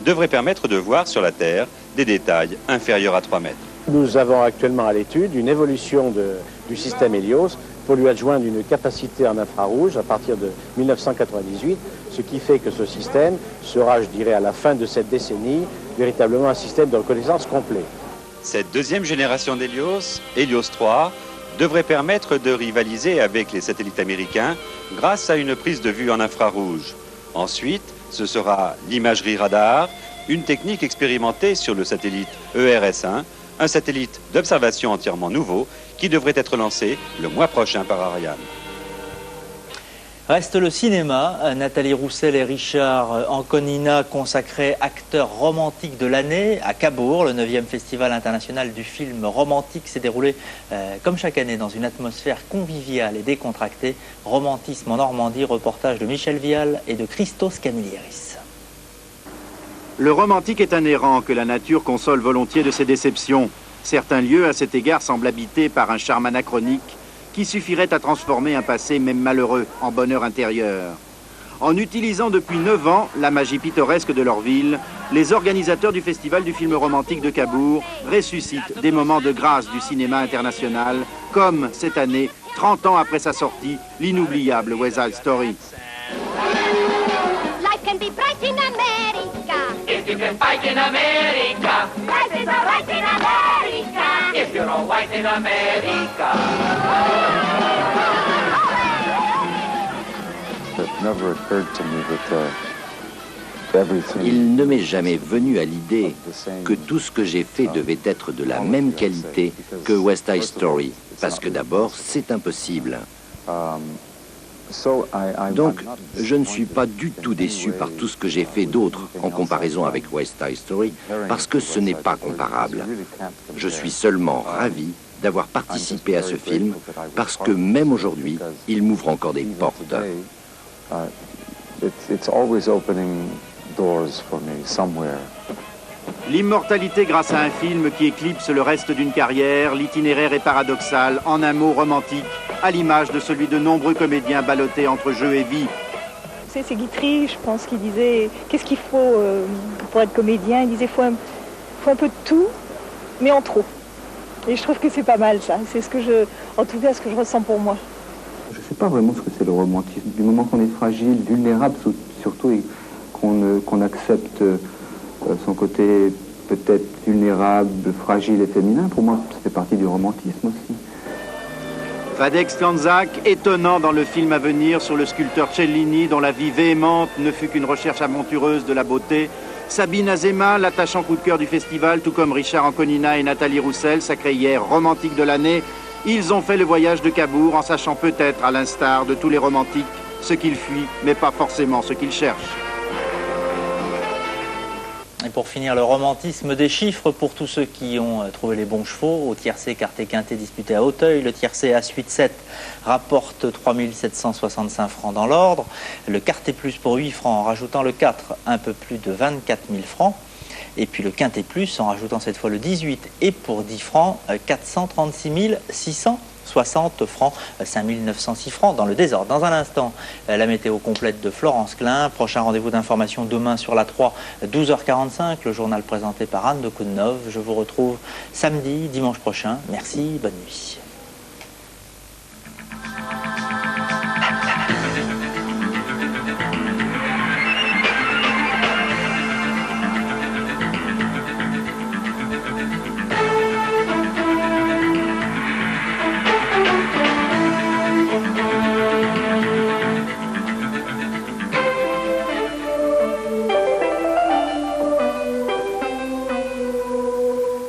devrait permettre de voir sur la Terre des détails inférieurs à 3 mètres. Nous avons actuellement à l'étude une évolution du système Helios pour lui adjoindre une capacité en infrarouge à partir de 1998, ce qui fait que ce système sera, je dirais, à la fin de cette décennie, véritablement un système de reconnaissance complet. Cette deuxième génération d'Helios, Helios 3, devrait permettre de rivaliser avec les satellites américains grâce à une prise de vue en infrarouge. Ensuite, ce sera l'imagerie radar, une technique expérimentée sur le satellite ERS-1, un satellite d'observation entièrement nouveau qui devrait être lancé le mois prochain par Ariane. Reste le cinéma. Nathalie Roussel et Richard Anconina consacrés acteurs romantiques de l'année à Cabourg. Le 9e Festival international du film romantique s'est déroulé comme chaque année dans une atmosphère conviviale et décontractée. Romantisme en Normandie, reportage de Michel Vial et de Christos Camillieris. Le romantique est un errant que la nature console volontiers de ses déceptions. Certains lieux, à cet égard, semblent habités par un charme anachronique qui suffirait à transformer un passé même malheureux en bonheur intérieur. En utilisant depuis 9 ans la magie pittoresque de leur ville, les organisateurs du Festival du film romantique de Cabourg ressuscitent des moments de grâce du cinéma international, comme cette année, 30 ans après sa sortie, l'inoubliable West Side Story. If you can fight in America, life is alright in America. If you're all white in America. It never occurred to me that everything. Il ne m'est jamais venu à l'idée que tout ce que j'ai fait devait être de la même qualité que West Side Story, parce que d'abord, c'est impossible. Donc, je ne suis pas du tout déçu par tout ce que j'ai fait d'autre en comparaison avec West Side Story, parce que ce n'est pas comparable. Je suis seulement ravi d'avoir participé à ce film, parce que même aujourd'hui, il m'ouvre encore des portes. L'immortalité grâce à un film qui éclipse le reste d'une carrière, l'itinéraire est paradoxal, en un mot romantique, à l'image de celui de nombreux comédiens ballottés entre jeu et vie. C'est Guitry, je pense, qui disait qu'est-ce qu'il faut pour être comédien. Il disait faut un peu de tout, mais en trop. Et je trouve que c'est pas mal ça. C'est en tout cas ce que je ressens pour moi. Je ne sais pas vraiment ce que c'est le romantisme. Du moment qu'on est fragile, vulnérable surtout, et qu'on accepte son côté peut-être vulnérable, fragile et féminin, pour moi, ça fait partie du romantisme aussi. Radex Kanzak, étonnant dans le film à venir sur le sculpteur Cellini, dont la vie véhémente ne fut qu'une recherche aventureuse de la beauté. Sabine Azema, l'attachant coup de cœur du festival, tout comme Richard Anconina et Nathalie Roussel, sacrés hier romantique de l'année. Ils ont fait le voyage de Cabourg en sachant peut-être, à l'instar de tous les romantiques, ce qu'ils fuient, mais pas forcément ce qu'ils cherchent. Et pour finir, le romantisme des chiffres pour tous ceux qui ont trouvé les bons chevaux. Au tiercé Quartet Quintet disputé à Auteuil, le tiercé As-8-7 rapporte 3 765 francs dans l'ordre. Le Quartet Plus pour 8 francs en rajoutant le 4, un peu plus de 24 000 francs. Et puis le Quintet Plus en rajoutant cette fois le 18 et pour 10 francs, 436 660 francs, 5 906 francs dans le désordre. Dans un instant, la météo complète de Florence Klein. Prochain rendez-vous d'information demain sur la 3, 12h45. Le journal présenté par Anne de Koudnov. Je vous retrouve samedi, dimanche prochain. Merci, bonne nuit.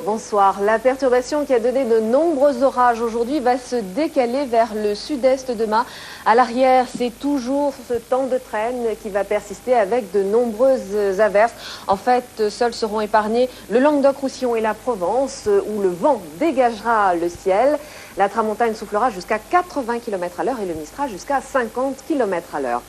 Bonsoir. La perturbation qui a donné de nombreux orages aujourd'hui va se décaler vers le sud-est demain. À l'arrière, c'est toujours ce temps de traîne qui va persister avec de nombreuses averses. En fait, seuls seront épargnés le Languedoc-Roussillon et la Provence, où le vent dégagera le ciel. La tramontane soufflera jusqu'à 80 km à l'heure et le Mistral jusqu'à 50 km à l'heure.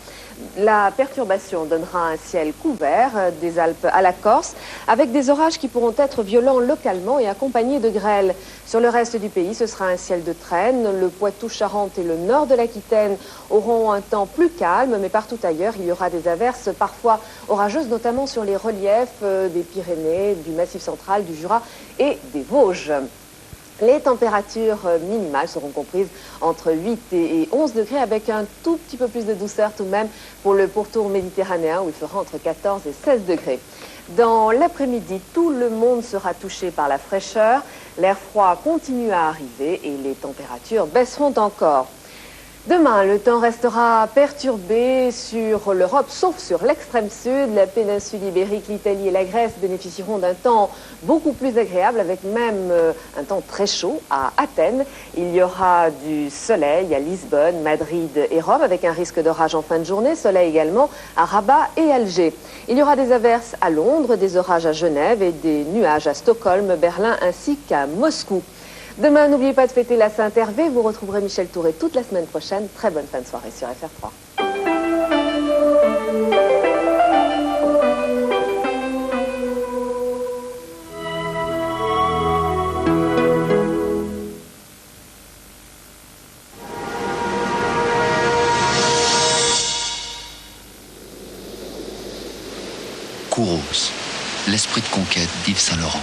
La perturbation donnera un ciel couvert des Alpes à la Corse, avec des orages qui pourront être violents localement et accompagnés de grêles. Sur le reste du pays, ce sera un ciel de traîne. Le Poitou-Charentes et le nord de l'Aquitaine auront un temps plus calme, mais partout ailleurs, il y aura des averses parfois orageuses, notamment sur les reliefs des Pyrénées, du Massif central, du Jura et des Vosges. Les températures minimales seront comprises entre 8 et 11 degrés, avec un tout petit peu plus de douceur tout de même pour le pourtour méditerranéen, où il fera entre 14 et 16 degrés. Dans l'après-midi, tout le monde sera touché par la fraîcheur. L'air froid continue à arriver et les températures baisseront encore. Demain, le temps restera perturbé sur l'Europe, sauf sur l'extrême sud. La péninsule ibérique, l'Italie et la Grèce bénéficieront d'un temps beaucoup plus agréable, avec même un temps très chaud à Athènes. Il y aura du soleil à Lisbonne, Madrid et Rome, avec un risque d'orage en fin de journée. Soleil également à Rabat et Alger. Il y aura des averses à Londres, des orages à Genève et des nuages à Stockholm, Berlin ainsi qu'à Moscou. Demain, n'oubliez pas de fêter la Saint-Hervé. Vous retrouverez Michel Touré toute la semaine prochaine. Très bonne fin de soirée sur FR3. Kouros, l'esprit de conquête d'Yves Saint-Laurent.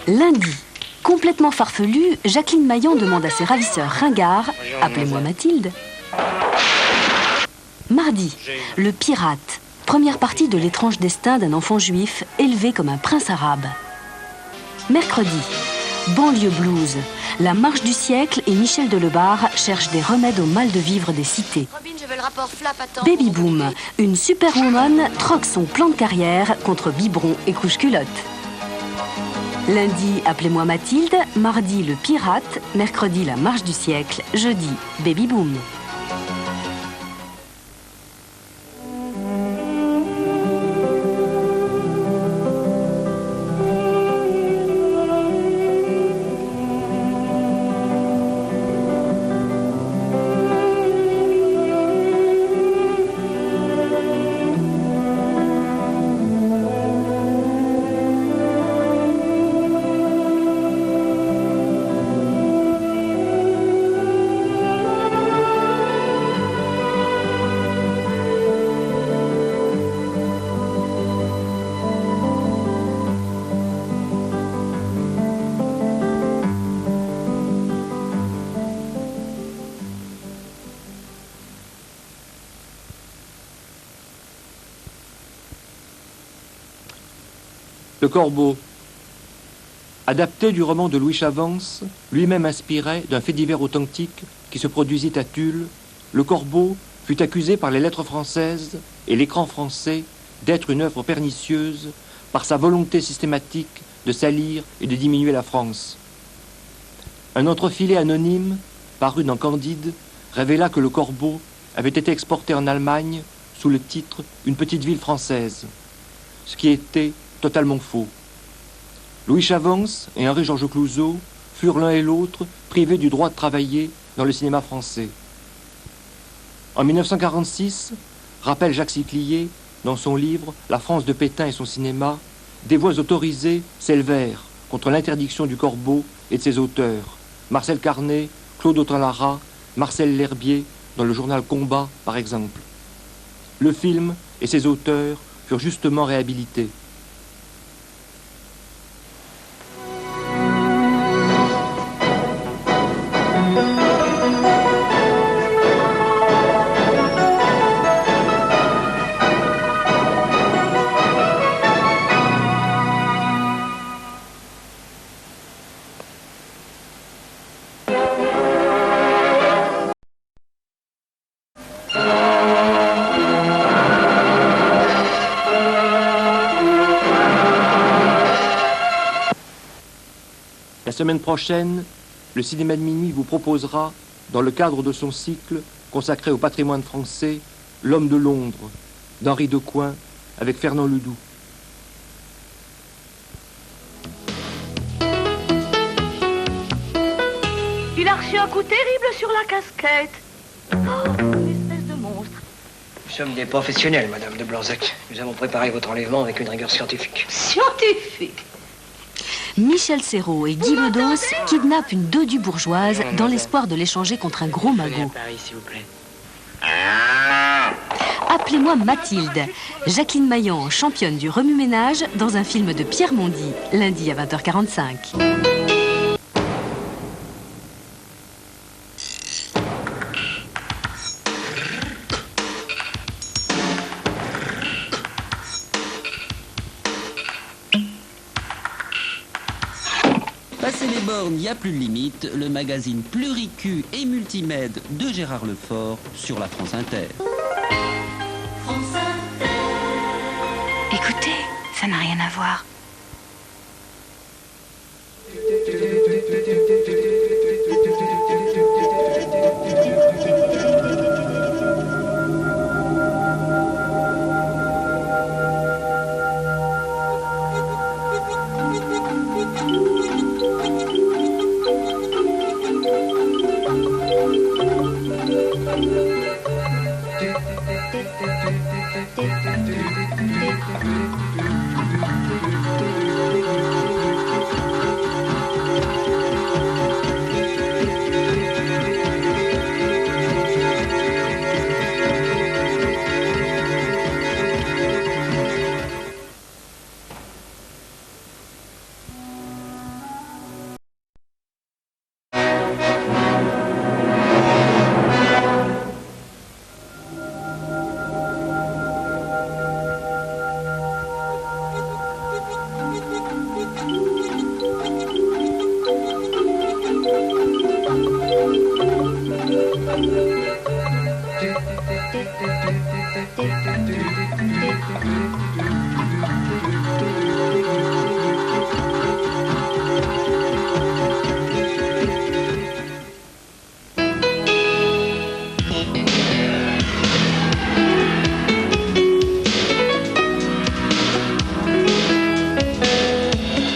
Lundi, complètement farfelue, Jacqueline Maillan demande à ses ravisseurs ringards « Appelez-moi Mathilde ». Mardi, le pirate, première partie de l'étrange destin d'un enfant juif élevé comme un prince arabe. Mercredi, banlieue blues, la marche du siècle et Michel Delebarre cherchent des remèdes au mal de vivre des cités. Baby Boom, une superwoman troque son plan de carrière contre biberon et couche-culotte. Lundi, Appelez-moi Mathilde, mardi, le pirate, mercredi, la marche du siècle, jeudi, Baby Boom. Le Corbeau, adapté du roman de Louis Chavance, lui-même inspiré d'un fait divers authentique qui se produisit à Tulle, Le Corbeau fut accusé par les lettres françaises et l'écran français d'être une œuvre pernicieuse par sa volonté systématique de salir et de diminuer la France. Un entrefilet anonyme, paru dans Candide, révéla que Le Corbeau avait été exporté en Allemagne sous le titre « Une petite ville française », ce qui était totalement faux. Louis Chavance et Henri-Georges Clouzot furent l'un et l'autre privés du droit de travailler dans le cinéma français. En 1946, rappelle Jacques Siclier, dans son livre « La France de Pétain et son cinéma », des voix autorisées s'élevèrent contre l'interdiction du Corbeau et de ses auteurs, Marcel Carnet, Claude Autant-Lara, Marcel L'Herbier, dans le journal Combat, par exemple. Le film et ses auteurs furent justement réhabilités. La semaine prochaine, le cinéma de minuit vous proposera, dans le cadre de son cycle consacré au patrimoine français, L'homme de Londres, d'Henri Decoing, avec Fernand Ledoux. Il a reçu un coup terrible sur la casquette. une espèce de monstre. Nous sommes des professionnels, Madame de Blanzac. Nous avons préparé votre enlèvement avec une rigueur scientifique. Scientifique. Michel Serrault et Guy Bedos kidnappent une dodue bourgeoise dans l'espoir de l'échanger contre un gros magot. Paris, s'il vous plaît. Appelez-moi Mathilde. Jacqueline Maillan, championne du remue-ménage, dans un film de Pierre Mondy, lundi à 20h45. Passé les bornes, il n'y a plus de limite. Le magazine Pluricu et Multimède de Gérard Lefort sur la France Inter. Écoutez, ça n'a rien à voir.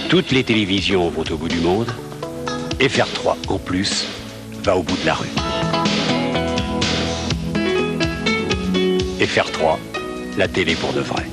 Toutes les télévisions vont au bout du monde, FR3 en plus va au bout de la rue. FR3, la télé pour de vrai.